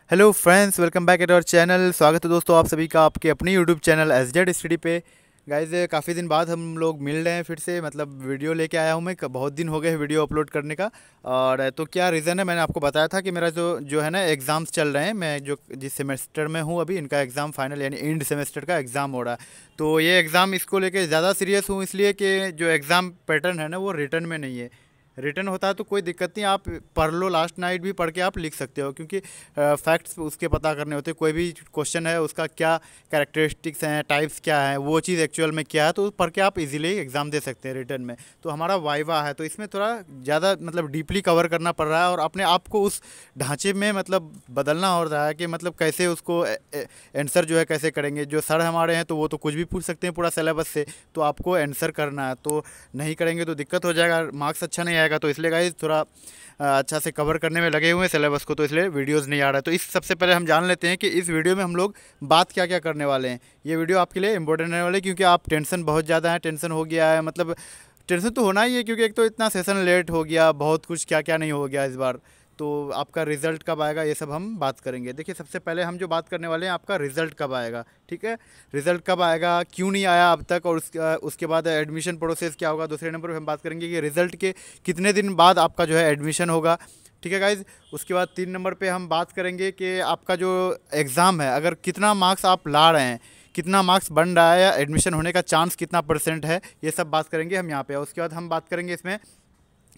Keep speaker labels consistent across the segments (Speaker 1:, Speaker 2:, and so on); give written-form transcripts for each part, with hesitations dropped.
Speaker 1: Hello friends, welcome back at our channel. स्वागत है दोस्तों आप सभी का आपके अपनी यूट्यूब चैनल एसजेड स्टडी पे। गाइज काफ़ी दिन बाद हम लोग मिल रहे हैं फिर से, मतलब वीडियो लेके आया हूँ मैं। बहुत दिन हो गए वीडियो अपलोड करने का। और तो क्या रीज़न है, मैंने आपको बताया था कि मेरा जो जो है ना एग्ज़ाम्स चल रहे हैं। मैं जो जिस सेमेस्टर में हूँ अभी, इनका एग्ज़ाम फाइनल यानी एंड सेमेस्टर का एग्ज़ाम हो रहा है। तो ये एग्ज़ाम इसको लेके ज़्यादा सीरियस हूँ, इसलिए कि जो एग्ज़ाम पैटर्न है ना वो रिटर्न में नहीं है। रिटर्न होता है तो कोई दिक्कत नहीं, आप पढ़ लो, लास्ट नाइट भी पढ़ के आप लिख सकते हो, क्योंकि फैक्ट्स उसके पता करने होते हैं। कोई भी क्वेश्चन है उसका क्या कैरेक्टरिस्टिक्स हैं, टाइप्स क्या है, वो चीज़ एक्चुअल में क्या है, तो पढ़ के आप इजीली एग्ज़ाम दे सकते हैं रिटर्न में। तो हमारा वाइवा है, तो इसमें थोड़ा ज़्यादा मतलब डीपली कवर करना पड़ रहा है और अपने आप को उस ढांचे में मतलब बदलना हो रहा है कि मतलब कैसे उसको आंसर जो है कैसे करेंगे। जो सर हमारे हैं तो वो तो कुछ भी पूछ सकते हैं पूरा सिलेबस से, तो आपको आंसर करना है। तो नहीं करेंगे तो दिक्कत हो जाएगा, मार्क्स अच्छा नहीं आएगा। तो इसलिए गाइस थोड़ा अच्छा से कवर करने में लगे हुए हैं सिलेबस को, तो इसलिए वीडियोस नहीं आ रहा है। तो इस सबसे पहले हम जान लेते हैं कि इस वीडियो में हम लोग बात क्या क्या करने वाले हैं। ये वीडियो आपके लिए इंपॉर्टेंट रहने वाली है, क्योंकि आप टेंशन बहुत ज़्यादा है, टेंशन हो गया है, मतलब टेंशन तो होना ही है, क्योंकि एक तो इतना सेशन लेट हो गया, बहुत कुछ क्या क्या नहीं हो गया इस बार। तो आपका रिज़ल्ट कब आएगा ये सब हम बात करेंगे। देखिए सबसे पहले हम जो बात करने वाले हैं, आपका रिज़ल्ट कब आएगा। ठीक है, रिज़ल्ट कब आएगा, क्यों नहीं आया अब तक, और उसके बाद एडमिशन प्रोसेस क्या होगा। दूसरे नंबर पे हम बात करेंगे कि रिज़ल्ट के कितने दिन बाद आपका जो है एडमिशन होगा। ठीक है गाइज़। उसके बाद 3 नंबर पे हम बात करेंगे कि आपका जो एग्ज़ाम है, अगर कितना मार्क्स आप ला रहे हैं, कितना मार्क्स बन रहा है, या एडमिशन होने का चांस कितना % है, ये सब बात करेंगे हम यहाँ पे। उसके बाद हम बात करेंगे इसमें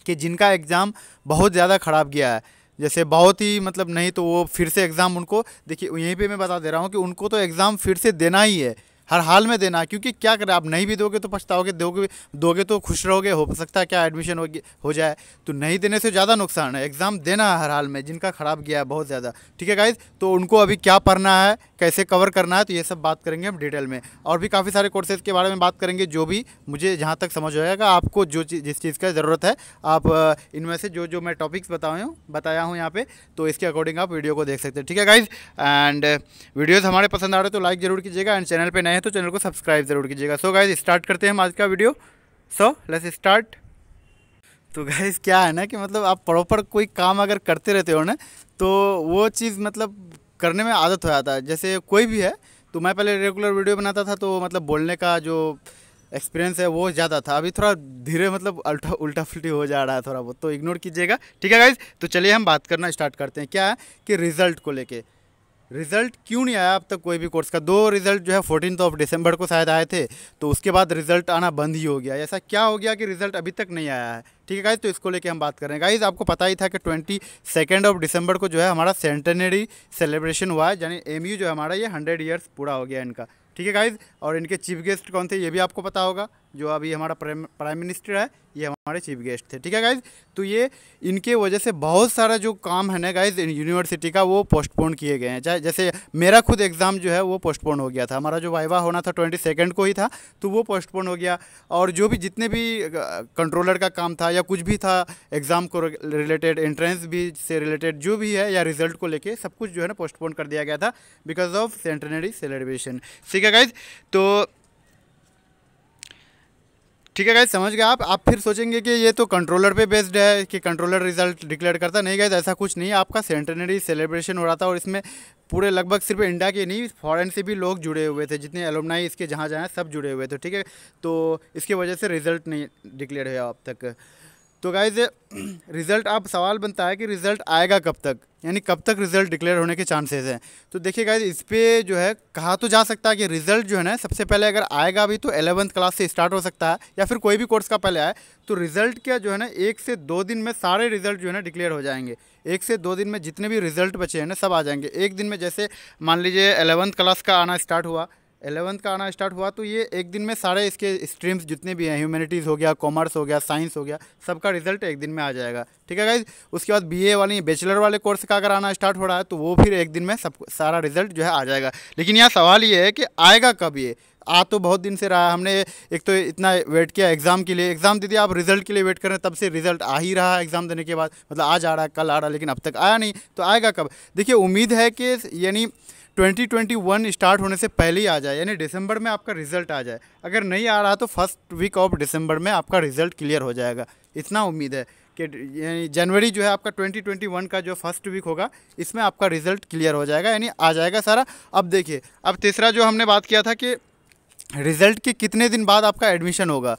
Speaker 1: कि जिनका एग्ज़ाम बहुत ज़्यादा ख़राब गया है, जैसे बहुत ही मतलब नहीं, तो वो फिर से एग्ज़ाम उनको, देखिए यहीं पे मैं बता दे रहा हूँ कि उनको तो एग्ज़ाम फिर से देना ही है, हर हाल में देना है। क्योंकि क्या करें, आप नहीं भी दोगे तो पछताओगे, दोगे तो खुश रहोगे, हो सकता है क्या एडमिशन हो जाए। तो नहीं देने से ज़्यादा नुकसान है, एग्ज़ाम देना है हर हाल में, जिनका ख़राब गया है बहुत ज़्यादा। ठीक है गाइज़, तो उनको अभी क्या पढ़ना है, कैसे कवर करना है, तो ये सब बात करेंगे हम डिटेल में। और भी काफ़ी सारे कोर्सेज़ के बारे में बात करेंगे, जो भी मुझे जहाँ तक समझ आएगा, आपको जो जिस चीज़ का ज़रूरत है, आप इनमें से जो जो मैं टॉपिक्स बताया हूँ यहाँ पे, तो इसके अकॉर्डिंग आप वीडियो को देख सकते हैं। ठीक है गाइज़, एंड वीडियोज़ हमारे पसंद आ रहे हैं तो लाइक ज़रूर कीजिएगा, एंड चैनल पे नए हैं तो चैनल को सब्सक्राइब ज़रूर कीजिएगा। सो गाइज़ स्टार्ट करते हैं हम आज का वीडियो। So let's start. तो गाइज़ क्या है ना कि मतलब आप प्रॉपर कोई काम अगर करते रहते हो ना, तो वो चीज़ मतलब करने में आदत हो जाता है। जैसे कोई भी है, तो मैं पहले रेगुलर वीडियो बनाता था, तो मतलब बोलने का जो एक्सपीरियंस है वो ज़्यादा था। अभी थोड़ा धीरे मतलब उल्टा उल्टा फुल्टी हो जा रहा है थोड़ा बहुत, तो इग्नोर कीजिएगा। ठीक है गाइज़, तो चलिए हम बात करना स्टार्ट करते हैं। क्या है कि रिज़ल्ट को लेके, रिज़ल्ट क्यों नहीं आया अब तक कोई भी कोर्स का। 2 रिज़ल्ट जो है 14 दिसंबर को शायद आए थे, तो उसके बाद रिज़ल्ट आना बंद ही हो गया। ऐसा क्या हो गया कि रिज़ल्ट अभी तक नहीं आया है। ठीक है गाइज़, तो इसको लेके हम बात कर रहे हैं। गाइज़ आपको पता ही था कि 22 दिसंबर को जो है हमारा सेंटेनरी सेलिब्रेशन हुआ है, यानी एमयू जो है हमारा, ये 100 ईयर्स पूरा हो गया इनका। ठीक है गाइज़, और इनके चीफ गेस्ट कौन थे ये भी आपको पता होगा। जो अभी हमारा प्राइम मिनिस्टर है, ये हमारे चीफ गेस्ट थे। ठीक है गाइज़, तो ये इनके वजह से बहुत सारा जो काम है ना गाइज़ यूनिवर्सिटी का, वो पोस्टपोन किए गए हैं। चाहे जैसे मेरा खुद एग्ज़ाम जो है वो पोस्टपोन हो गया था, हमारा जो वाइवा होना था 22 को ही था, तो वो पोस्टपोन हो गया। और जो भी जितने भी कंट्रोलर का काम था या कुछ भी था एग्ज़ाम को रिलेटेड, एंट्रेंस भी से रिलेटेड जो भी है, या रिज़ल्ट को लेके, सब कुछ जो है ना पोस्टपोन कर दिया गया था बिकॉज ऑफ सेंटेनरी सेलिब्रेशन। ठीक है गाइज़, तो ठीक है गाइज, समझ गए आप फिर सोचेंगे कि ये तो कंट्रोलर पे बेस्ड है, कि कंट्रोलर रिजल्ट डिक्लेयर करता। नहीं गाइज, ऐसा कुछ नहीं है। आपका सेंटेनरी सेलिब्रेशन हो रहा था, और इसमें पूरे लगभग सिर्फ इंडिया के नहीं, फॉरेन से भी लोग जुड़े हुए थे, जितने एलुमनाई इसके जहाँ जहाँ सब जुड़े हुए थे। ठीक है, तो इसकी वजह से रिज़ल्ट नहीं डिक्लेयर हुआ अब तक। तो गाइज रिज़ल्ट, अब सवाल बनता है कि रिज़ल्ट आएगा कब तक, यानी कब तक रिज़ल्ट डिक्लेयर होने के चांसेस हैं। तो देखिए गाइज, इस पर जो है कहा तो जा सकता है कि रिज़ल्ट जो है ना, सबसे पहले अगर आएगा भी तो 11th क्लास से स्टार्ट हो सकता है, या फिर कोई भी कोर्स का पहले आए, तो रिज़ल्ट क्या जो है ना 1 से 2 दिन में सारे रिज़ल्ट जो है ना डिक्लेयर हो जाएंगे। 1 से 2 दिन में जितने भी रिज़ल्ट बचे हैं ना, सब आ जाएंगे एक दिन में। जैसे मान लीजिए 11th क्लास का आना स्टार्ट हुआ, 11th का आना स्टार्ट हुआ, तो ये एक दिन में सारे इसके स्ट्रीम्स जितने भी हैं, ह्यूमैनिटीज़ हो गया, कॉमर्स हो गया, साइंस हो गया, सबका रिजल्ट एक दिन में आ जाएगा। ठीक है गाइज, उसके बाद बीए वाली बैचलर वाले कोर्स का अगर आना स्टार्ट हो रहा है, तो वो फिर एक दिन में सब सारा रिजल्ट जो है आ जाएगा। लेकिन यहाँ सवाल ये है कि आएगा कब। ये आ तो बहुत दिन से रहा है, हमने एक तो इतना वेट किया एग्ज़ाम के लिए, एग्ज़ाम दे दिया, आप रिजल्ट के लिए वेट कर रहे हैं, तब से रिजल्ट आ ही रहा है एग्ज़ाम देने के बाद, मतलब आज आ रहा है, कल आ रहा है, लेकिन अब तक आया नहीं। तो आएगा कब। देखिए उम्मीद है कि यानी 2021 स्टार्ट होने से पहले ही आ जाए, यानी दिसंबर में आपका रिजल्ट आ जाए। अगर नहीं आ रहा तो फर्स्ट वीक ऑफ दिसंबर में आपका रिजल्ट क्लियर हो जाएगा, इतना उम्मीद है। कि यानी जनवरी जो है आपका 2021 का जो फर्स्ट वीक होगा इसमें आपका रिज़ल्ट क्लियर हो जाएगा, यानी आ जाएगा सारा। अब देखिए, अब तीसरा जो हमने बात किया था कि रिज़ल्ट के कितने दिन बाद आपका एडमिशन होगा,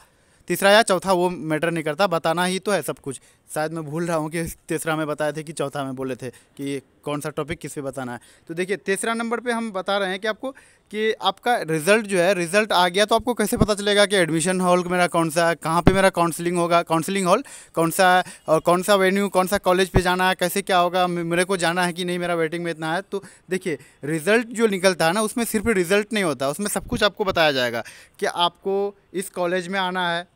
Speaker 1: तीसरा या चौथा वो मैटर नहीं करता, बताना ही तो है सब कुछ। शायद मैं भूल रहा हूँ कि तीसरा में बताए थे कि चौथा में बोले थे कि कौन सा टॉपिक किस पे बताना है। तो देखिए तीसरा नंबर पे हम बता रहे हैं कि आपको कि आपका रिज़ल्ट जो है, रिज़ल्ट आ गया तो आपको कैसे पता चलेगा कि एडमिशन हॉल मेरा कौन सा है, कहाँ पे मेरा काउंसलिंग होगा, काउंसलिंग हॉल कौन सा है, और कौन सा वेन्यू, कौन सा कॉलेज पे जाना है, कैसे क्या होगा, मेरे को जाना है कि नहीं, मेरा वेटिंग में इतना है। तो देखिए रिज़ल्ट जो निकलता है ना, उसमें सिर्फ रिज़ल्ट नहीं होता, उसमें सब कुछ आपको बताया जाएगा कि आपको इस कॉलेज में आना है,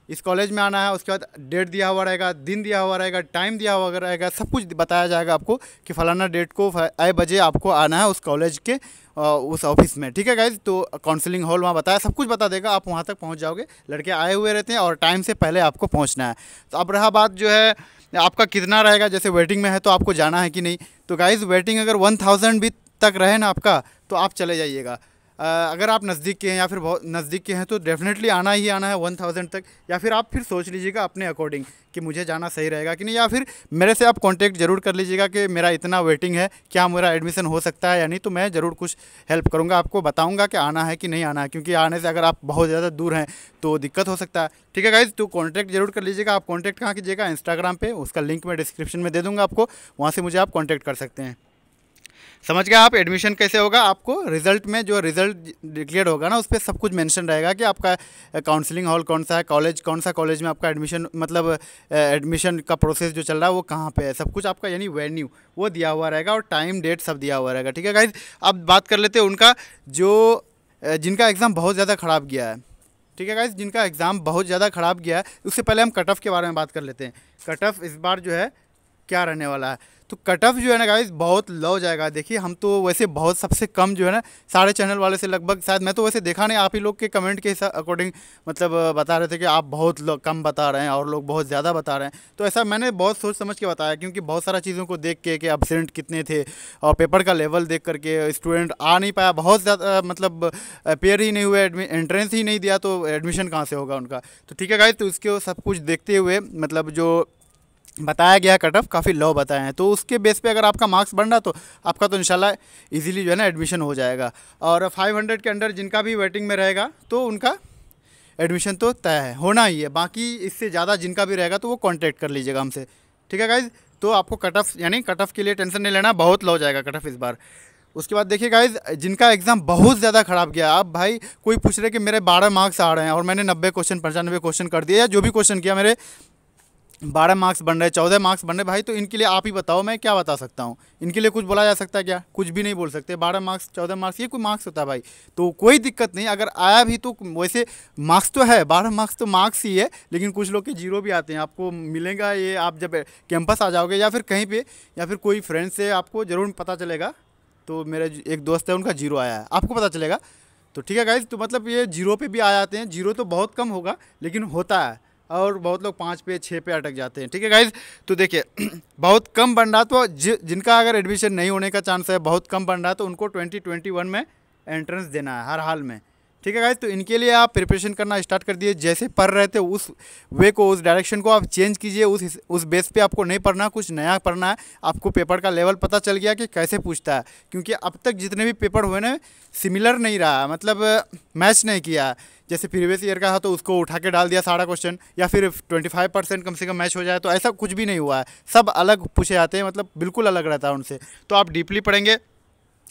Speaker 1: इस कॉलेज में आना है, उसके बाद डेट दिया हुआ रहेगा, दिन दिया हुआ रहेगा, टाइम दिया हुआ रहेगा, सब कुछ बताया जाएगा आपको कि फ़लाना डेट को आए बजे आपको आना है उस कॉलेज के उस ऑफिस में। ठीक है गाइज, तो काउंसलिंग हॉल वहाँ बताया, सब कुछ बता देगा, आप वहाँ तक पहुँच जाओगे। लड़के आए हुए रहते हैं और टाइम से पहले आपको पहुँचना है। तो अब रहा बात जो है आपका कितना रहेगा, जैसे वेटिंग में है तो आपको जाना है कि नहीं। तो गाइज वेटिंग अगर 1000 भी तक रहे ना आपका, तो आप चले जाइएगा। अगर आप नज़दीक के हैं या फिर बहुत नज़दीक के हैं तो डेफिनेटली आना ही आना है 1000 तक, या फिर आप फिर सोच लीजिएगा अपने अकॉर्डिंग कि मुझे जाना सही रहेगा कि नहीं, या फिर मेरे से आप कांटेक्ट ज़रूर कर लीजिएगा कि मेरा इतना वेटिंग है, क्या मेरा एडमिशन हो सकता है या नहीं। तो मैं ज़रूर कुछ हेल्प करूँगा, आपको बताऊँगा कि आना है कि नहीं आना है, क्योंकि आने से अगर आप बहुत ज़्यादा दूर हैं तो दिक्कत हो सकता है। ठीक है गाइज़, तो कॉन्टैक्ट जरूर कर लीजिएगा। आप कॉन्टैक्ट कहाँ कीजिएगा, इंस्टाग्राम पे, उसका लिंक मैं डिस्क्रिप्शन में दे दूँगा आपको, वहाँ से मुझे आप कॉन्टैक्ट कर सकते हैं। समझ गए आप एडमिशन कैसे होगा। आपको रिज़ल्ट में जो रिज़ल्ट डिक्लेयर होगा ना, उस पर सब कुछ मेंशन रहेगा कि आपका काउंसलिंग हॉल कौन सा है, कॉलेज कौन सा कॉलेज में आपका एडमिशन, मतलब एडमिशन का प्रोसेस जो चल रहा है वो कहाँ पे है, सब कुछ आपका यानी वेन्यू वो दिया हुआ रहेगा और टाइम डेट सब दिया हुआ रहेगा। ठीक है गाइज, अब बात कर लेते हैं उनका जो जिनका एग्ज़ाम बहुत ज़्यादा ख़राब गया है। ठीक है गाइज, जिनका एग्ज़ाम बहुत ज़्यादा ख़राब गया है, उससे पहले हम कट ऑफ के बारे में बात कर लेते हैं। कट ऑफ इस बार जो है क्या रहने वाला है। तो कट ऑफ जो है ना गाइस बहुत लो जाएगा। देखिए हम तो वैसे बहुत सबसे कम जो है ना सारे चैनल वाले से लगभग, शायद मैं तो वैसे देखा नहीं, आप ही लोग के कमेंट के अकॉर्डिंग मतलब बता रहे थे कि आप बहुत कम बता रहे हैं और लोग बहुत ज़्यादा बता रहे हैं। तो ऐसा मैंने बहुत सोच समझ के बताया, क्योंकि बहुत सारा चीज़ों को देख के कि एब्सेंट कितने थे और पेपर का लेवल देख करके स्टूडेंट आ नहीं पाया, बहुत ज़्यादा मतलब पेयर ही नहीं हुए, एंट्रेंस ही नहीं दिया, तो एडमिशन कहाँ से होगा उनका। तो ठीक है गाइस, तो इसके सब कुछ देखते हुए मतलब जो बताया गया कट ऑफ काफ़ी लो बताए हैं, तो उसके बेस पे अगर आपका मार्क्स बन रहा तो आपका तो इंशाल्लाह इजीली जो है ना एडमिशन हो जाएगा। और 500 के अंडर जिनका भी वेटिंग में रहेगा तो उनका एडमिशन तो तय है, होना ही है। बाकी इससे ज़्यादा जिनका भी रहेगा तो वो कांटेक्ट कर लीजिएगा हमसे। ठीक है गाइज़, तो आपको कट ऑफ यानी कट ऑफ के लिए टेंशन नहीं लेना, बहुत लो जाएगा कट ऑफ इस बार। उसके बाद देखिए गाइज, जिनका एग्ज़ाम बहुत ज़्यादा ख़राब गया, अब भाई कोई पूछ रहे कि मेरे 12 मार्क्स आ रहे हैं और मैंने 90 क्वेश्चन 95 क्वेश्चन कर दिया, या जो भी क्वेश्चन किया मेरे 12 मार्क्स बन रहे, 14 मार्क्स बन रहे, भाई तो इनके लिए आप ही बताओ मैं क्या बता सकता हूँ। इनके लिए कुछ बोला जा सकता है क्या? कुछ भी नहीं बोल सकते। 12 मार्क्स 14 मार्क्स ये कोई मार्क्स होता है भाई? तो कोई दिक्कत नहीं, अगर आया भी तो वैसे मार्क्स तो है, 12 मार्क्स तो मार्क्स ही है, लेकिन कुछ लोग के जीरो भी आते हैं, आपको मिलेगा ये आप जब कैंपस आ जाओगे या फिर कहीं पर, या फिर कोई फ्रेंड से आपको ज़रूर पता चलेगा। तो मेरे एक दोस्त है उनका जीरो आया है, आपको पता चलेगा। तो ठीक है गाइज, तो मतलब ये जीरो पे भी आ जाते हैं, जीरो तो बहुत कम होगा लेकिन होता है, और बहुत लोग 5 पे 6 पे अटक जाते हैं। ठीक है गाइज, तो देखिए बहुत कम बन रहा, तो जिनका अगर एडमिशन नहीं होने का चांस है, बहुत कम बन रहा, तो उनको 2021 में एंट्रेंस देना है हर हाल में। ठीक है गाइज, तो इनके लिए आप प्रिपरेशन करना स्टार्ट कर दिए, जैसे पढ़ रहे थे उस वे को, उस डायरेक्शन को आप चेंज कीजिए। उस बेस पे आपको नहीं पढ़ना, कुछ नया पढ़ना है। आपको पेपर का लेवल पता चल गया कि कैसे पूछता है, क्योंकि अब तक जितने भी पेपर हुए ना सिमिलर नहीं रहा, मतलब मैच नहीं किया। जैसे प्रीवियस ईयर का था तो उसको उठा के डाल दिया सारा क्वेश्चन, या फिर 25% कम से कम मैच हो जाए, तो ऐसा कुछ भी नहीं हुआ है। सब अलग पूछे जाते हैं, मतलब बिल्कुल अलग रहता है उनसे। तो आप डीपली पढ़ेंगे,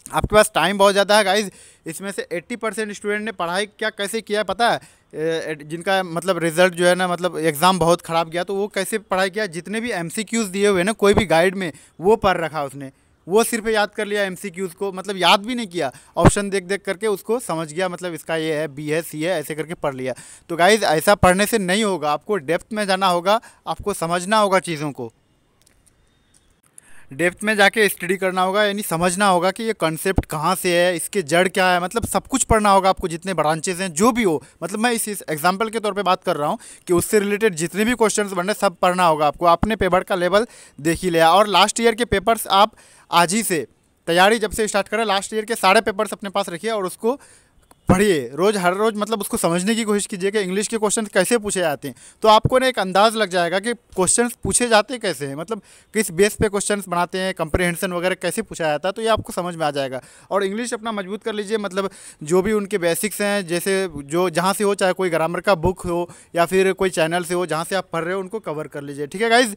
Speaker 1: आपके पास टाइम बहुत ज़्यादा है गाइज। इसमें से 80% स्टूडेंट ने पढ़ाई क्या कैसे किया है पता है? जिनका मतलब रिजल्ट जो है ना, मतलब एग्ज़ाम बहुत ख़राब गया, तो वो कैसे पढ़ाई किया, जितने भी MCQs दिए हुए ना कोई भी गाइड में, वो पढ़ रखा उसने, वो सिर्फ याद कर लिया MCQs को, मतलब याद भी नहीं किया, ऑप्शन देख देख करके उसको समझ गया, मतलब इसका ये है, B है, C है, ऐसे करके पढ़ लिया। तो गाइज ऐसा पढ़ने से नहीं होगा, आपको डेप्थ में जाना होगा, आपको समझना होगा चीज़ों को, डेप्थ में जाके स्टडी करना होगा, यानी समझना होगा कि ये कॉन्सेप्ट कहाँ से है, इसके जड़ क्या है, मतलब सब कुछ पढ़ना होगा आपको, जितने ब्रांचेस हैं जो भी हो। मतलब मैं इस एग्जांपल के तौर पे बात कर रहा हूँ कि उससे रिलेटेड जितने भी क्वेश्चंस बन रहे सब पढ़ना होगा आपको। आपने पेपर का लेवल देख ही लिया, और लास्ट ईयर के पेपर्स आप आज ही से तैयारी जब से स्टार्ट करें, लास्ट ईयर के सारे पेपर्स अपने पास रखिए और उसको पढ़िए रोज़, हर रोज़ मतलब उसको समझने की कोशिश कीजिए कि इंग्लिश के क्वेश्चन कैसे पूछे जाते हैं। तो आपको ना एक अंदाज़ लग जाएगा कि क्वेश्चन पूछे जाते कैसे हैं, मतलब किस बेस पे क्वेश्चन बनाते हैं, कंप्रहेंशन वगैरह कैसे पूछा जाता है, तो ये आपको समझ में आ जाएगा। और इंग्लिश अपना मजबूत कर लीजिए, मतलब जो भी उनके बेसिक्स हैं, जैसे जो जहाँ से हो, चाहे कोई ग्रामर का बुक हो या फिर कोई चैनल से हो, जहाँ से आप पढ़ रहे हो उनको कवर कर लीजिए। ठीक है गाइज़।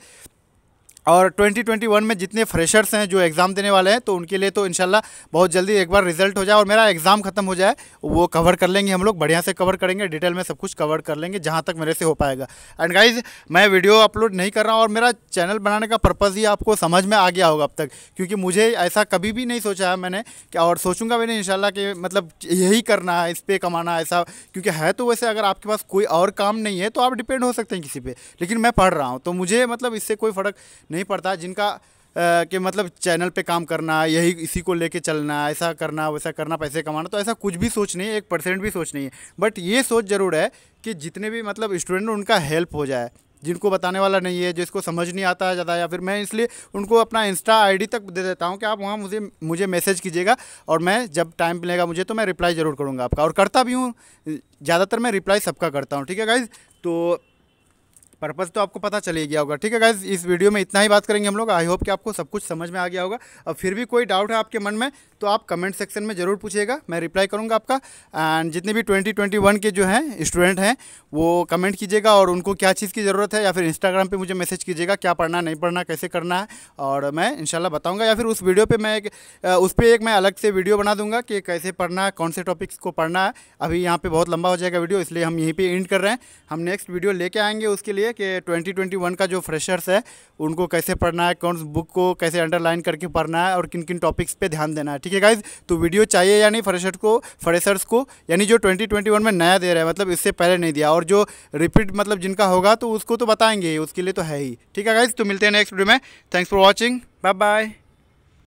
Speaker 1: और 2021 में जितने फ्रेशर्स हैं जो एग्ज़ाम देने वाले हैं, तो उनके लिए तो इंशाल्लाह बहुत जल्दी एक बार रिजल्ट हो जाए और मेरा एग्ज़ाम ख़त्म हो जाए, वो कवर कर लेंगे हम लोग, बढ़िया से कवर करेंगे, डिटेल में सब कुछ कवर कर लेंगे जहाँ तक मेरे से हो पाएगा। एंड गाइज़, मैं वीडियो अपलोड नहीं कर रहा हूँ और मेरा चैनल बनाने का पर्पज़ ही आपको समझ में आ गया होगा अब तक, क्योंकि मुझे ऐसा कभी भी नहीं सोचा है मैंने कि, और सोचूंगा भी नहीं इंशाल्लाह, कि मतलब यही करना है, इस पर कमाना ऐसा, क्योंकि है तो वैसे अगर आपके पास कोई और काम नहीं है तो आप डिपेंड हो सकते हैं किसी पे, लेकिन मैं पढ़ रहा हूँ तो मुझे मतलब इससे कोई फ़र्क नहीं पड़ता। जिनका कि मतलब चैनल पे काम करना, यही इसी को लेके चलना, ऐसा करना वैसा करना, पैसे कमाना, तो ऐसा कुछ भी सोच नहीं है, 1% भी सोच नहीं है। बट ये सोच ज़रूर है कि जितने भी मतलब स्टूडेंट उनका हेल्प हो जाए, जिनको बताने वाला नहीं है, जिसको समझ नहीं आता है ज़्यादा, या फिर मैं इसलिए उनको अपना इंस्टा आईडी तक दे देता हूँ कि आप वहाँ मुझे मैसेज कीजिएगा और मैं जब टाइम मिलेगा मुझे तो मैं रिप्लाई ज़रूर करूँगा आपका, और करता भी हूँ, ज़्यादातर मैं रिप्लाई सबका करता हूँ। ठीक है गाइज़, तो पर्पज़ तो आपको पता चल ही गया होगा। ठीक है गाइज़, इस वीडियो में इतना ही बात करेंगे हम लोग। आई होप कि आपको सब कुछ समझ में आ गया होगा। अब फिर भी कोई डाउट है आपके मन में तो आप कमेंट सेक्शन में ज़रूर पूछिएगा, मैं रिप्लाई करूंगा आपका। एंड जितने भी 2021 के जो हैं स्टूडेंट हैं वो कमेंट कीजिएगा और उनको क्या चीज़ की ज़रूरत है, या फिर इंस्टाग्राम पे मुझे मैसेज कीजिएगा क्या पढ़ना नहीं पढ़ना, कैसे करना है, और मैं इंशाल्लाह बताऊँगा। या फिर उस वीडियो पर मैं उस पर एक मैं अलग से वीडियो बना दूँगा कि कैसे पढ़ना है, कौन से टॉपिक्स को पढ़ना है। अभी यहाँ पर बहुत लंबा हो जाएगा वीडियो, इसलिए हम यहीं पर एंड कर रहे हैं। हम नेक्स्ट वीडियो लेके आएँगे उसके लिए कि 2021 का जो फ्रेशर्स है उनको कैसे पढ़ना है, कौन बुक को कैसे अंडरलाइन करके पढ़ना है और किन किन टॉपिक्स पे ध्यान देना है। ठीक है गाइज, तो वीडियो चाहिए या नहीं फ्रेशर्स को, यानी जो 2021 में नया दे रहा है, मतलब इससे पहले नहीं दिया, और जो रिपीट मतलब जिनका होगा तो उसको तो बताएंगे, उसके लिए तो है ही। ठीक है गाइज, तो मिलते हैं नेक्स्ट वीडियो में। Thanks for watching, bye bye.